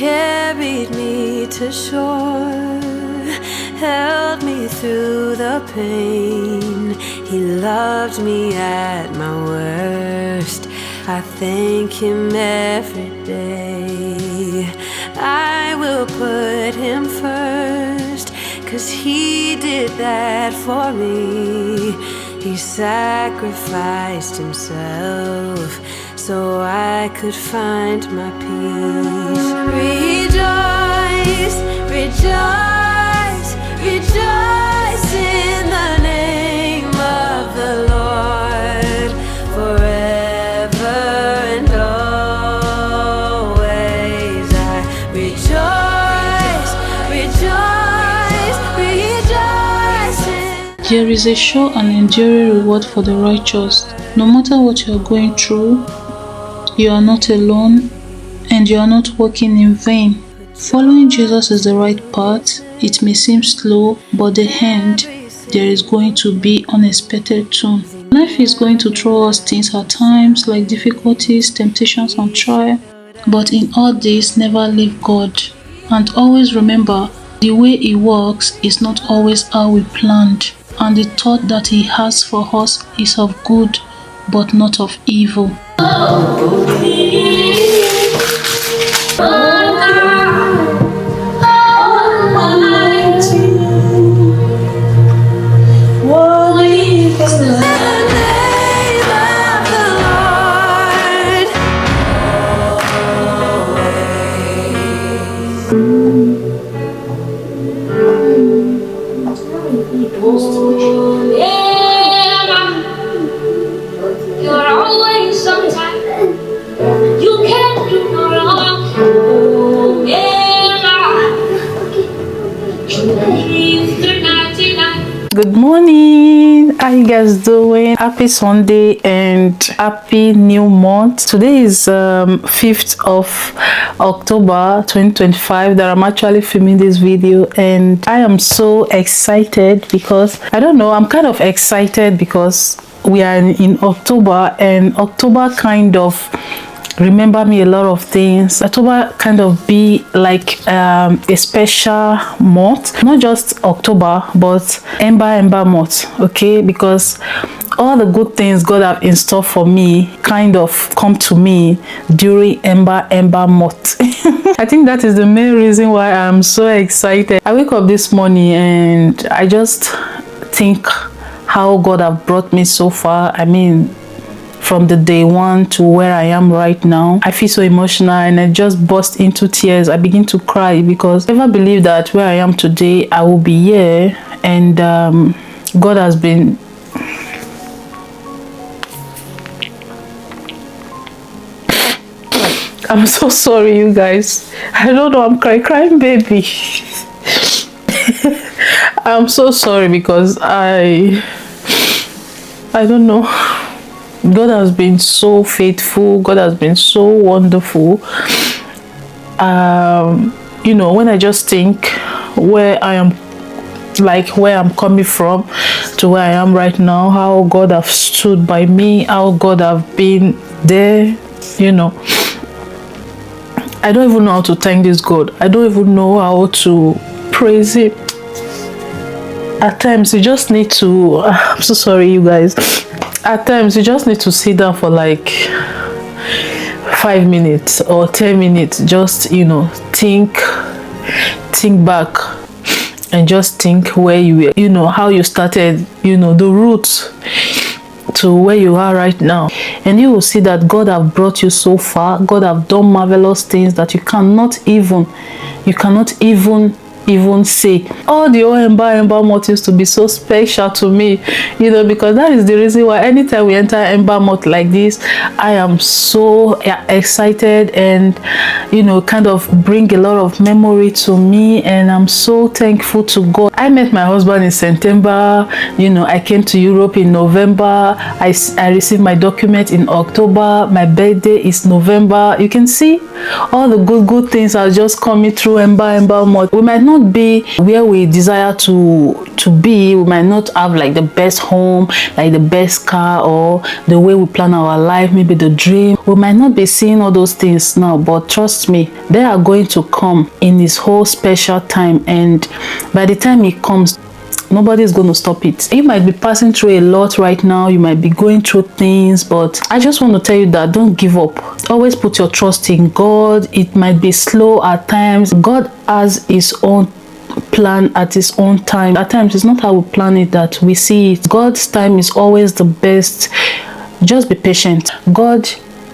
carried me to shore, held me through the pain. He loved me at my worst. I thank him every day. I will put him first, 'cause he did that for me. He sacrificed himself so I could find my peace. Rejoice, rejoice, rejoice in the name of the Lord, forever and always. I rejoice, rejoice, rejoice. There is a sure and enduring reward for the righteous. No matter what you are going through, you are not alone and you are not working in vain. Following Jesus is the right path. It may seem slow, but the end, there is going to be unexpected turn. Life is going to throw us things at times like difficulties, temptations, and trial. But in all this, never leave God. And always remember, the way He works is not always how we planned. And the thought that He has for us is of good, but not of evil. You're always sometime. You can't do no wrong. Oh, yeah. After 99. Good morning. How you guys doing? Happy Sunday and happy new month. Today is 5th of October 2025 that I'm actually filming this video, and I am so excited because I don't know, I'm kind of excited because we are in October, and October kind of remember me a lot of things. October kind of be like a special month, not just October but Ember month, okay, because all the good things God have in store for me kind of come to me during Ember month. I think that is the main reason why I'm so excited. I wake up this morning and I just think how God have brought me so far. I mean, from the day one to where I am right now. I feel so emotional and I just burst into tears. I begin to cry because I never believed that where I am today I will be here, and God has been I'm so sorry, you guys. I don't know, I'm crying baby. I'm so sorry because I don't know. God has been so faithful. God has been so wonderful. You know, when I just think where I am, like where I'm coming from to where I am right now, how God have stood by me, how God have been there, you know, I don't even know how to thank this God. I don't even know how to praise Him. At times you just need to I'm so sorry, you guys. At times you just need to sit down for like 5 minutes or 10 minutes, just, you know, think back and just think where you were, you know, how you started, you know, the roots to where you are right now, and you will see that God have brought you so far. God have done marvelous things that you cannot even say. All the Ember month used to be so special to me, you know, because that is the reason why anytime we enter Ember month like this, I am so excited and, you know, kind of bring a lot of memory to me, and I'm so thankful to God. I met my husband in September, you know, I came to Europe in November, I received my document in October, my birthday is November. You can see all the good things are just coming through Ember month. We might not not be where we desire to be. We might not have like the best home, like the best car, or the way we plan our life, maybe the dream. We might not be seeing all those things now, but trust me, they are going to come in His whole special time, and by the time it comes, nobody is going to stop it. You might be passing through a lot right now, you might be going through things, but I just want to tell you that don't give up. Always put your trust in God. It might be slow at times. God has His own plan at His own time. At times it's not how we plan it that we see it. God's time is always the best. Just be patient. God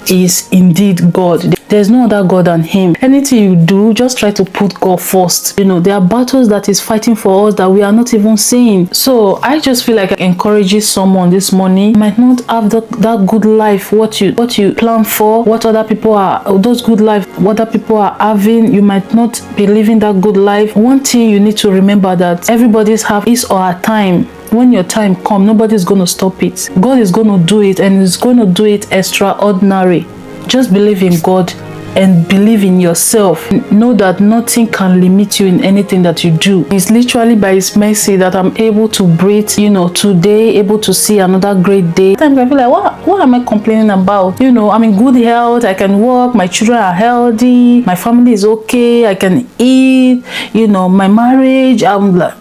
is indeed God. There's no other God than Him. Anything you do, just try to put God first. You know, there are battles that He's fighting for us that we are not even seeing. So I just feel like I encourage someone this morning. You might not have that good life, what you plan for, what other people are, those good life, what other people are having. You might not be living that good life. One thing you need to remember, that everybody's have his or her time. When your time comes, nobody's going to stop it. God is going to do it, and He's going to do it extraordinary. Just believe in God and believe in yourself. Know that nothing can limit you in anything that you do. It's literally by His mercy that I'm able to breathe, you know, today, able to see another great day. Sometimes I feel like, what am I complaining about? You know, I'm in good health, I can work, my children are healthy, my family is okay, I can eat, you know, my marriage, I'm like,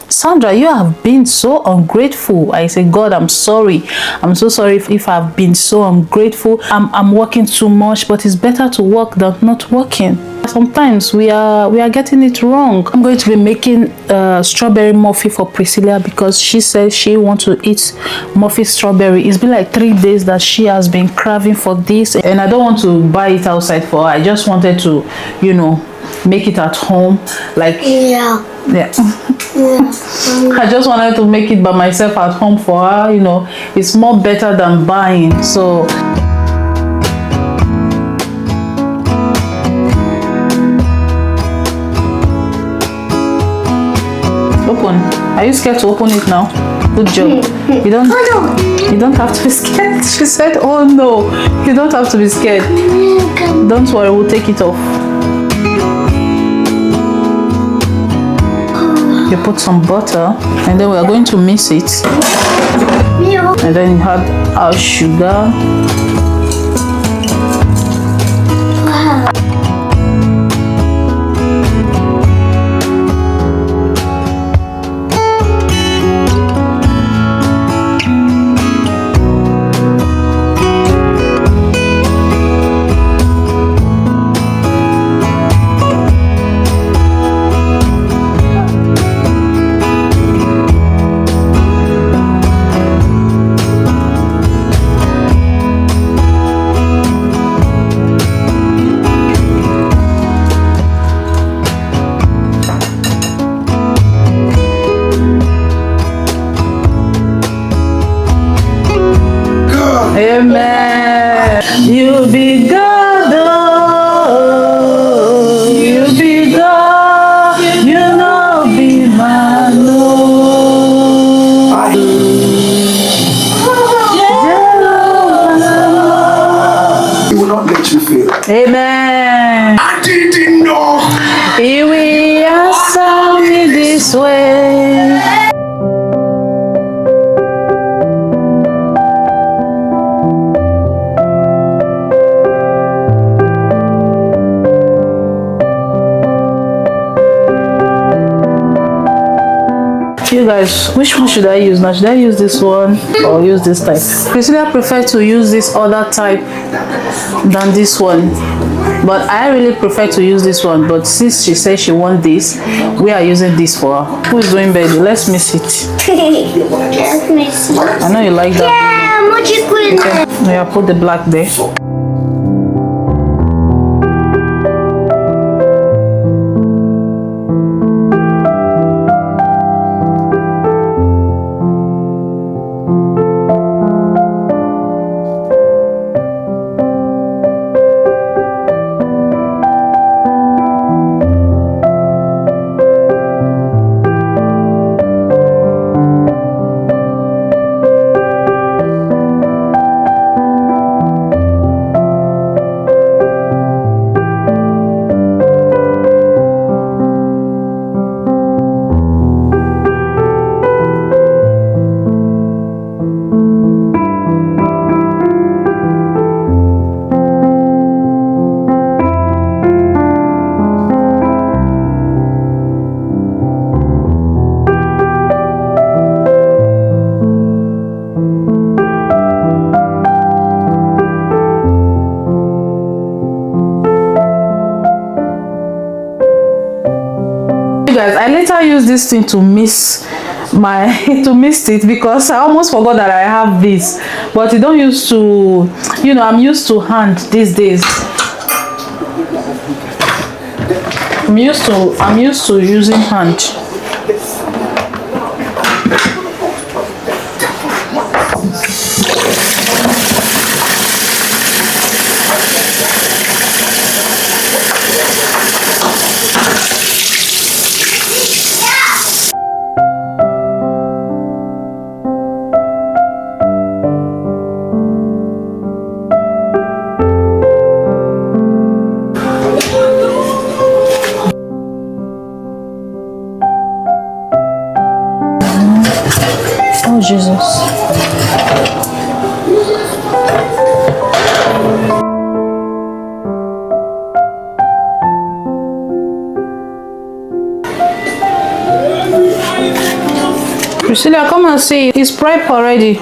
Sandra, you have been so ungrateful. I say, God, I'm sorry. I'm so sorry if I've been so ungrateful. I'm working too much, but it's better to work than not working. Sometimes we are getting it wrong. I'm going to be making strawberry muffin for Priscilla because she says she wants to eat muffin strawberry. It's been like 3 days that she has been craving for this, and I don't want to buy it outside for her. I just wanted to, you know, make it at home. Like, yeah. I just wanted to make it by myself at home for her. You know, it's more better than buying. So open. Are you scared to open it now? Good job. You don't have to be scared. She said, oh no, you don't have to be scared. Don't worry, we'll take it off. You put some butter, and then we are going to mix it, and then you add our sugar. Amen. You be God, oh, you be God, you know be my Lord. He will not let you fail. Amen. I didn't know. He will answer me this way. You guys, which one should I use now? Should I use this one or use this type? Priscilla prefer to use this other type than this one, but I really prefer to use this one. But since she says she wants this, we are using this for her. Who is doing better? Let's miss it. Let's miss it. I know you like that. Yeah, what you put in there? Yeah, put the black there. You guys, I later used this thing to mix it because I almost forgot that I have this, but it don't used to, you know, I'm used to hand these days. I'm used to using hand. Oh, Jesus. Priscilla, come and see. It's prep already.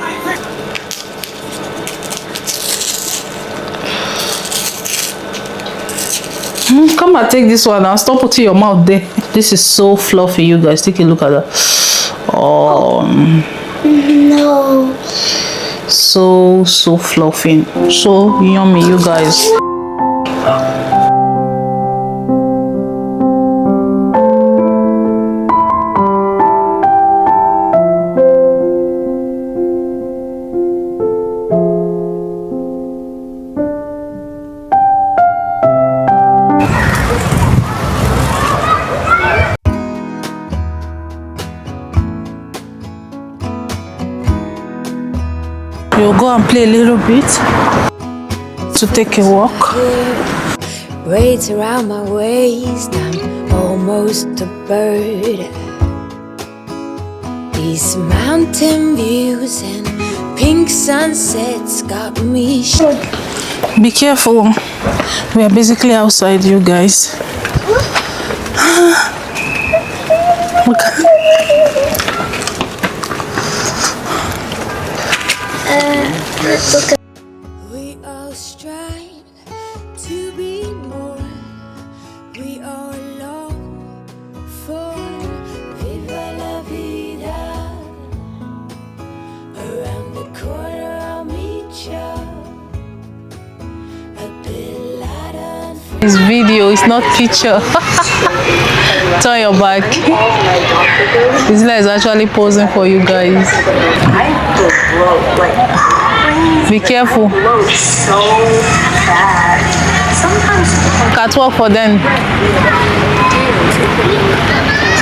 Come and take this one and stop putting your mouth there. This is so fluffy, you guys. Take a look at that. Oh. No. So fluffy. So yummy, you guys. We'll go and play a little bit to take a walk. Braids around my waist, I'm almost a bird. These mountain views and pink sunsets got me Be careful. We are basically outside, you guys. Look. We all strive to be more. We all long for viva la vida. Around the corner I'll meet you. A bit lighter. This video is not picture. Turn your back. Isla is actually posing for you guys. Be careful. Catwalk for them.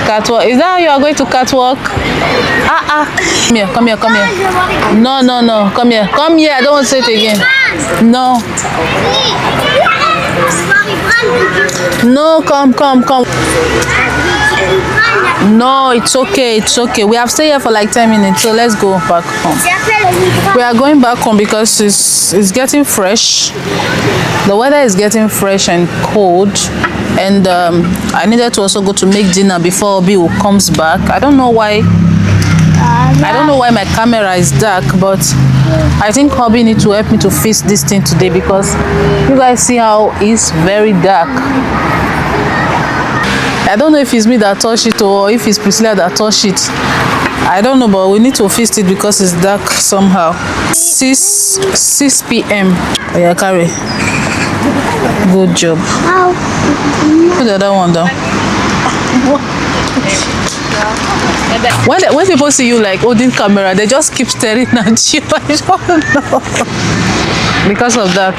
Catwalk. Is that how you are going to catwalk? Come here. No. Come here. I don't want to say it again. No. No, come. No, it's okay. We have stayed here for like 10 minutes, so let's go back home. We are going back home because it's getting fresh. The weather is getting fresh and cold, and I needed to also go to make dinner before Obi comes back. I don't know why my camera is dark, but I think Hobby needs to help me to fix this thing today because you guys see how it's very dark. I don't know if it's me that touched it or if it's Priscilla that touched it. I don't know, but we need to fix it because it's dark somehow. 6 p.m. Oh yeah, carry. Good job. Put the other one down. When people see you like holding camera, they just keep staring at you. I don't know. Because of that.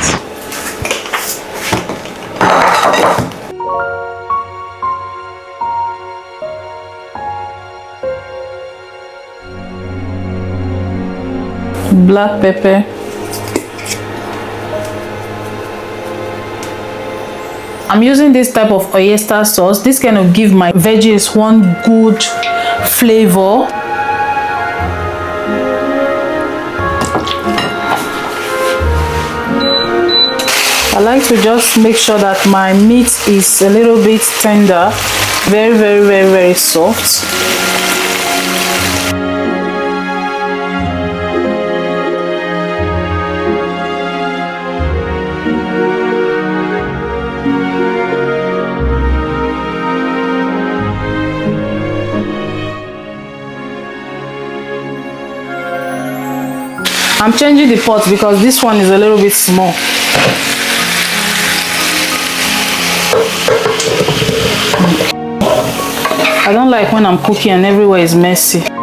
Black pepper. I'm using this type of oyster sauce. This kind of give my veggies one good flavor. I like to just make sure that my meat is a little bit tender, very soft. I'm changing the pot because this one is a little bit small. I don't like when I'm cooking and everywhere is messy.